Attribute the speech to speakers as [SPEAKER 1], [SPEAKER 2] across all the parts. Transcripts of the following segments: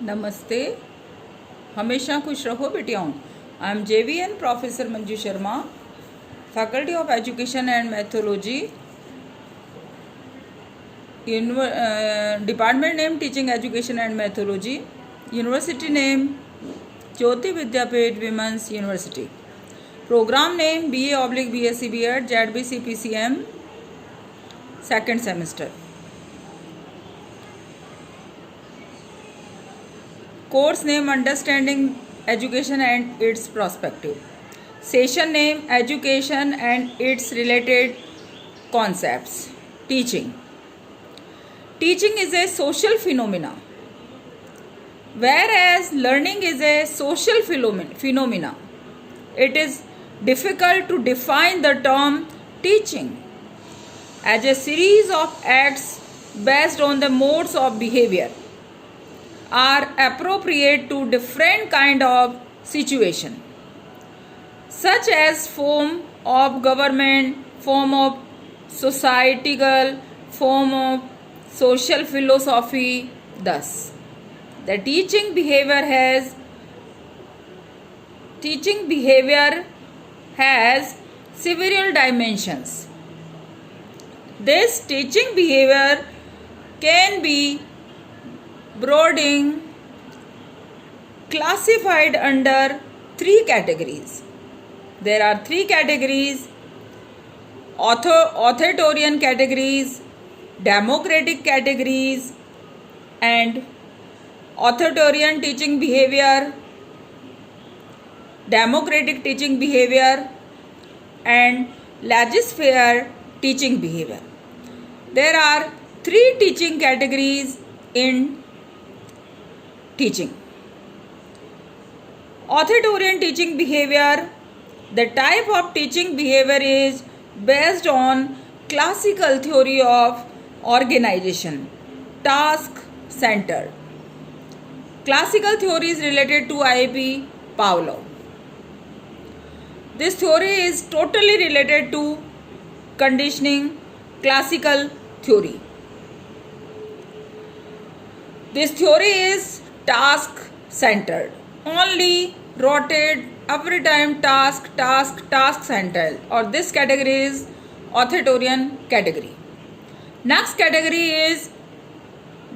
[SPEAKER 1] नमस्ते। हमेशा खुश रहो बेटियों। I am JVN professor Manju Sharma, faculty of education and methodology, department name teaching education and methodology, university name Jyoti Vidyapeeth women's university, programme name BA/BSc B.Ed ZBC PCM second semester, course name Understanding Education and its Perspective, session name Education and its related concepts. Teaching is a social phenomena, whereas learning is a social phenomena. It is difficult to define the term teaching as a series of acts based on the modes of behavior are appropriate to different kind of situation, such as form of government, form of societal, form of social philosophy. Thus, the teaching behavior has several dimensions. This teaching behavior can be broadly classified under three categories. There are three categories: authoritarian categories, democratic categories, and authoritarian teaching behavior, democratic teaching behavior, and laissez-faire teaching behavior. There are three teaching categories in teaching. Authoritarian teaching behavior. The type of teaching behavior is based on classical theory of organization, task-centered. Classical theory is related to IAP Pavlov. This theory is totally related to conditioning classical theory. This theory is task-centered. Only rotate every time task-centered, or this category is authoritarian category. Next category is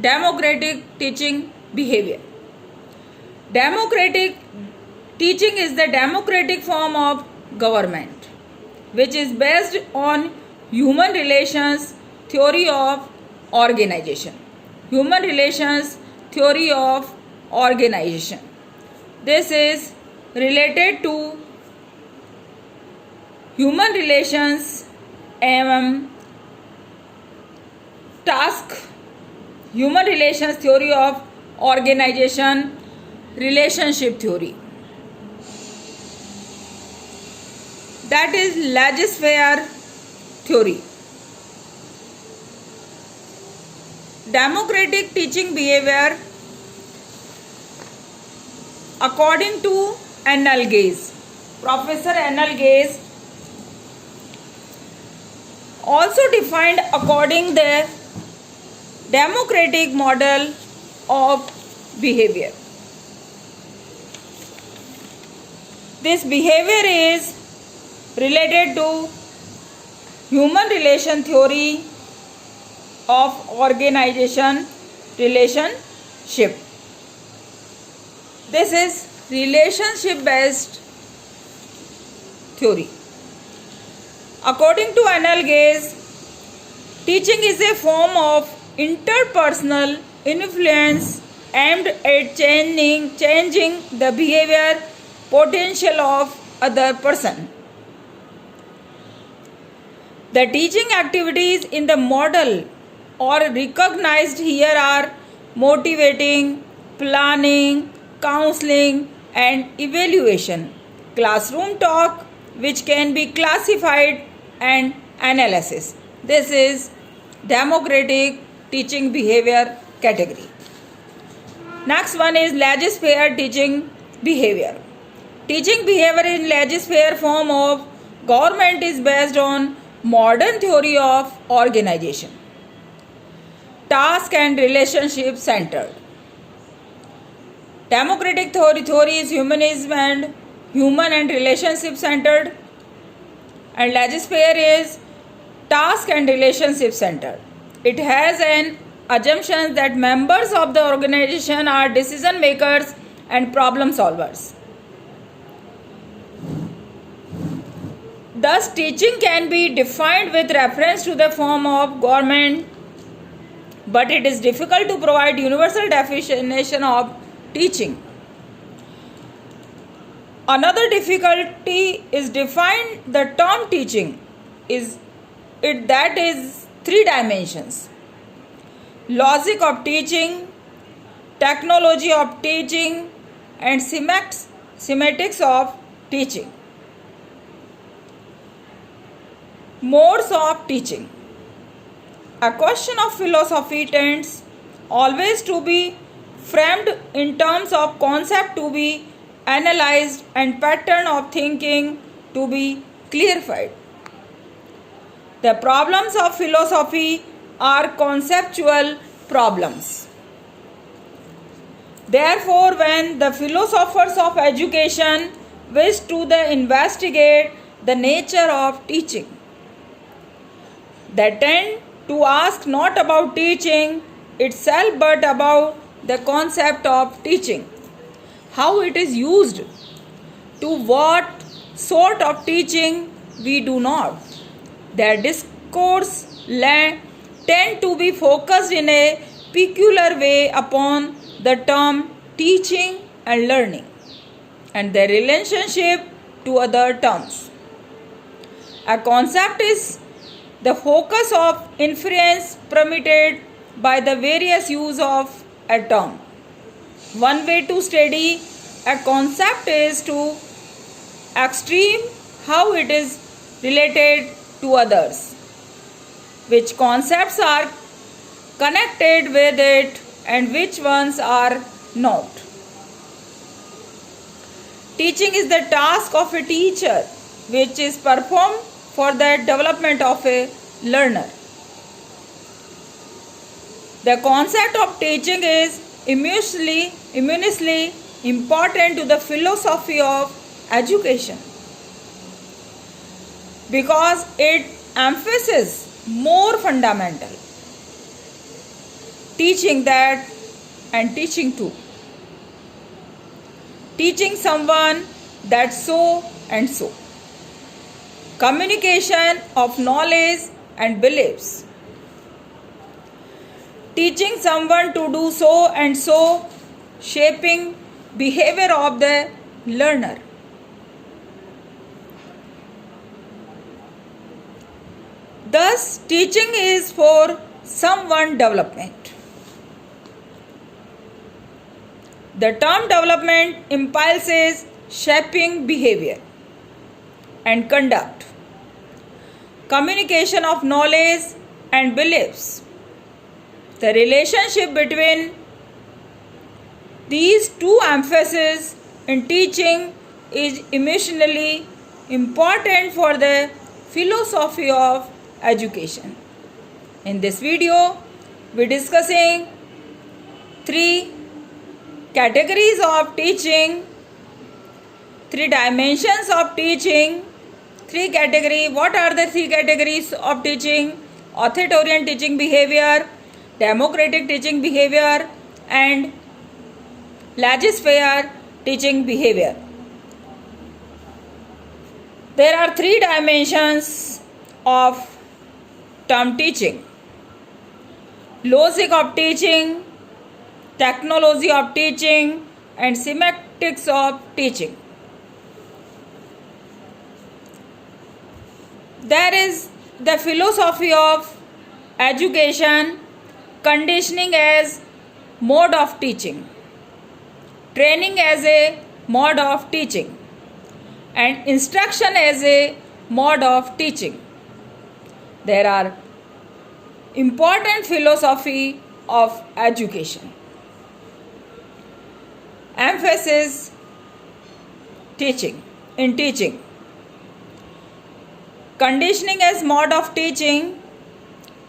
[SPEAKER 1] democratic teaching behavior. Democratic teaching is the democratic form of government, which is based on human relations theory of organization. Human relations theory of organization. This is related to human relations and task, human relations theory of organization, relationship theory. That is laissez-faire theory. Democratic teaching behavior, according to Anil Gaze, Professor Anil Gaze also defined according the democratic model of behavior. This behavior is related to human relation theory of organization relationship. This is relationship based theory. According to Anil Gaze, teaching is a form of interpersonal influence aimed at changing the behavior potential of other person. The teaching activities in the model or recognized here are motivating, planning, counseling, and evaluation, classroom talk, which can be classified, and analysis. This is democratic teaching behavior category. Next one is laissez-faire teaching behavior. Teaching behavior in laissez-faire form of government is based on modern theory of organization, task and relationship centered. Democratic theory is humanism and human and relationship centered, and laissez-faire is task and relationship centered. It has an assumption that members of the organization are decision makers and problem solvers. Thus, teaching can be defined with reference to the form of government, but it is difficult to provide universal definition of teaching. Another difficulty is define the term teaching. That is three dimensions: logic of teaching, technology of teaching, and semantics of teaching. Modes of teaching. A question of philosophy tends always to be framed in terms of concept to be analyzed and pattern of thinking to be clarified. The problems of philosophy are conceptual problems. Therefore, when the philosophers of education wish to investigate the nature of teaching, they tend to ask not about teaching itself but about the concept of teaching, how it is used, to what sort of teaching we do not. Their discourse tend to be focused in a peculiar way upon the term teaching and learning and their relationship to other terms. A concept is the focus of inference permitted by the various use of a term. One way to study a concept is to extreme how it is related to others, which concepts are connected with it and which ones are not. Teaching is the task of a teacher which is performed for the development of a learner. The concept of teaching is immensely important to the philosophy of education because it emphasizes more fundamental teaching that and teaching too. Teaching someone that so and so. Communication of knowledge and beliefs. Teaching someone to do so and so, shaping behavior of the learner. Thus, teaching is for someone development. The term development implies shaping behavior and conduct, communication of knowledge and beliefs. The relationship between these two emphases in teaching is emotionally important for the philosophy of education. In this video, we are discussing three categories of teaching, three dimensions of teaching, three categories. What are the three categories of teaching? Authoritarian teaching behavior, democratic teaching behavior, and laissez-faire teaching behavior. There are three dimensions of term teaching: logic of teaching, technology of teaching, and semantics of teaching. There is the philosophy of education, conditioning as mode of teaching, training as a mode of teaching, and instruction as a mode of teaching. There are important philosophy of education. Emphasis teaching. In teaching, conditioning as mode of teaching.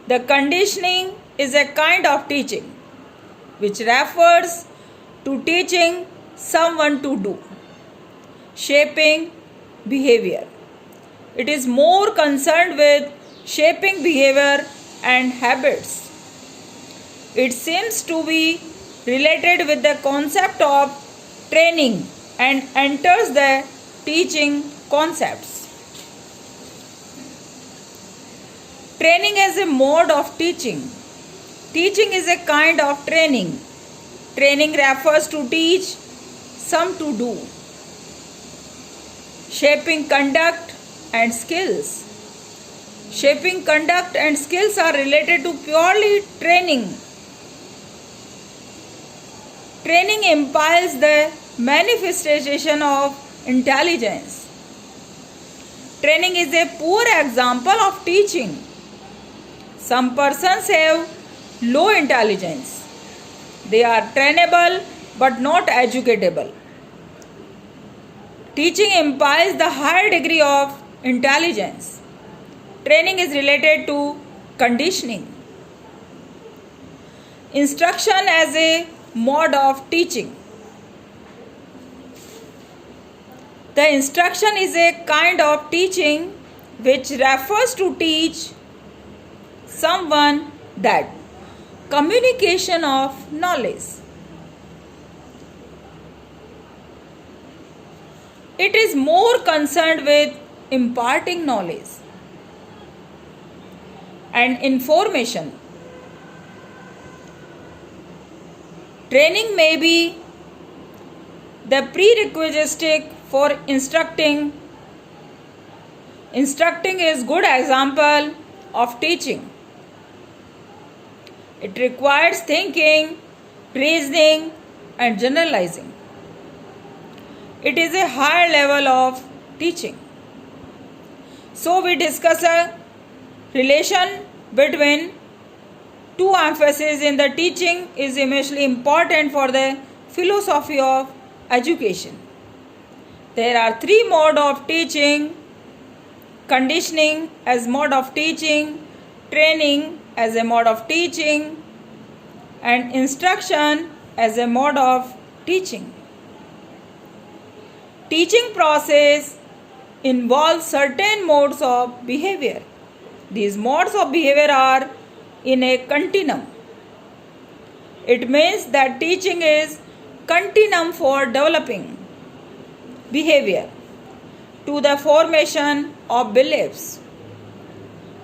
[SPEAKER 1] The conditioning is a kind of teaching which refers to teaching someone to do. Shaping behavior. It is more concerned with shaping behavior and habits. It seems to be related with the concept of training and enters the teaching concepts. Training as a mode of teaching. Teaching is a kind of training. Training refers to teach, some to do. Shaping conduct and skills. Shaping conduct and skills are related to purely training. Training implies the manifestation of intelligence. Training is a poor example of teaching. Some persons have low intelligence. They are trainable but not educatable. Teaching implies the higher degree of intelligence. Training is related to conditioning. Instruction as a mode of teaching. The instruction is a kind of teaching which refers to teach someone that communication of knowledge. It is more concerned with imparting knowledge and information. Training may be the prerequisite for instructing. Instructing is good example of teaching. It requires thinking, reasoning, and generalizing. It is a higher level of teaching. So we discuss a relation between two emphases in the teaching is immensely important for the philosophy of education. There are three modes of teaching: conditioning as mode of teaching, training as a mode of teaching, and instruction as a mode of teaching. Teaching process involves certain modes of behavior. These modes of behavior are in a continuum. It means that teaching is continuum for developing behavior to the formation of beliefs.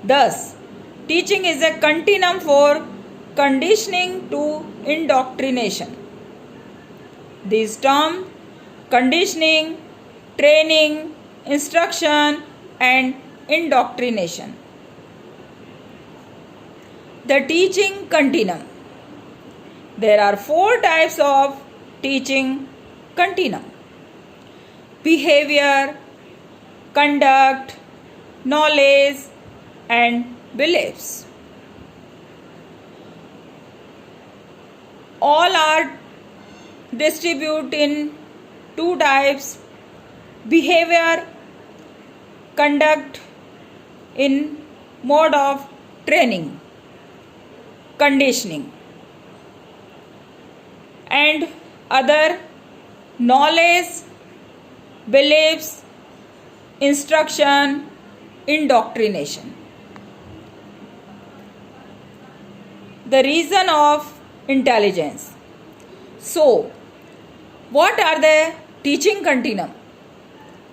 [SPEAKER 1] Thus, teaching is a continuum for conditioning to indoctrination. These terms, conditioning, training, instruction, and indoctrination. The teaching continuum. There are four types of teaching continuum: behavior, conduct, knowledge, and beliefs. All are distributed in two types: behavior, conduct in mode of training, conditioning, and other knowledge, beliefs, instruction, indoctrination. The reason of intelligence. So, what are the teaching continuum?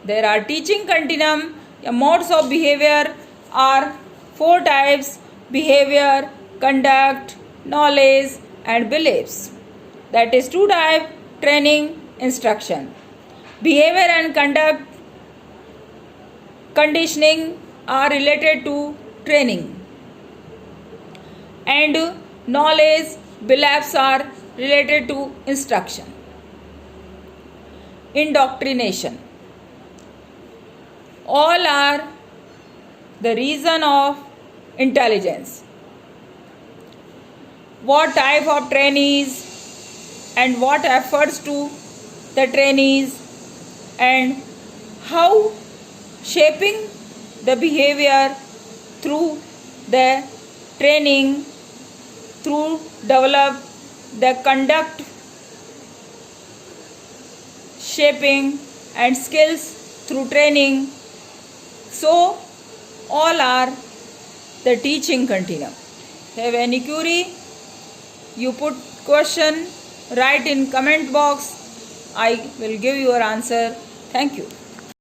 [SPEAKER 1] There are teaching continuum. Modes of behavior are four types: behavior, conduct, knowledge, and beliefs. That is two types: training, instruction. Behavior and conduct, conditioning are related to training, and knowledge, beliefs are related to instruction. Indoctrination. All are the reason of intelligence. What type of trainees and what efforts to the trainees and how shaping the behavior through the training, through develop the conduct shaping, and skills through training. So, all are the teaching continuum. Have any query? You put question, write in comment box. I will give your answer. Thank you.